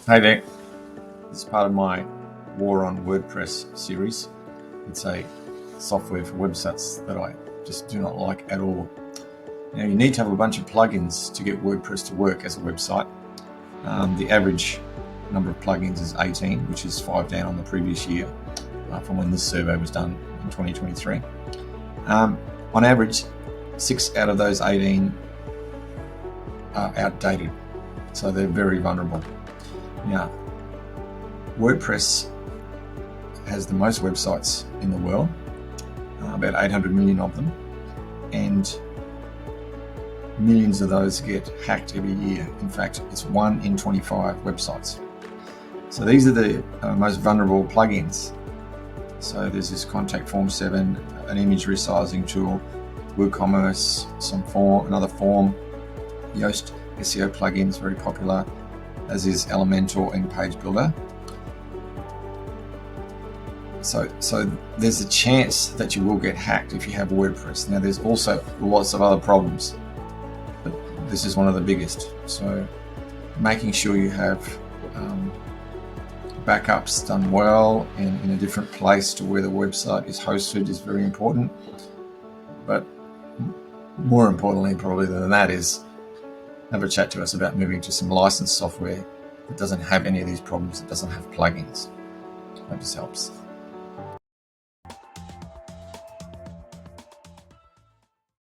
Hey there, this is part of my War on WordPress series. It's a software for websites that I just do not like at all. Now, you need to have a bunch of plugins to get WordPress to work as a website. The average number of plugins is 18, which is 5 down on the previous year from when this survey was done in 2023. On average, 6 out of those 18 are outdated, so they're very vulnerable. Now, WordPress has the most websites in the world, about 800 million of them, and millions of those get hacked every year. In fact, it's 1 in 25 websites. So these are the most vulnerable plugins. So there's this Contact Form 7, an image resizing tool, WooCommerce, another form, Yoast SEO plugins, very popular, as is Elementor and Page Builder. So there's a chance that you will get hacked if you have WordPress. Now, there's also lots of other problems, but this is one of the biggest. So making sure you have backups done well and in a different place to where the website is hosted is very important. But more importantly, probably than that, is have a chat to us about moving to some licensed software that doesn't have any of these problems, that doesn't have plugins. Hope this helps.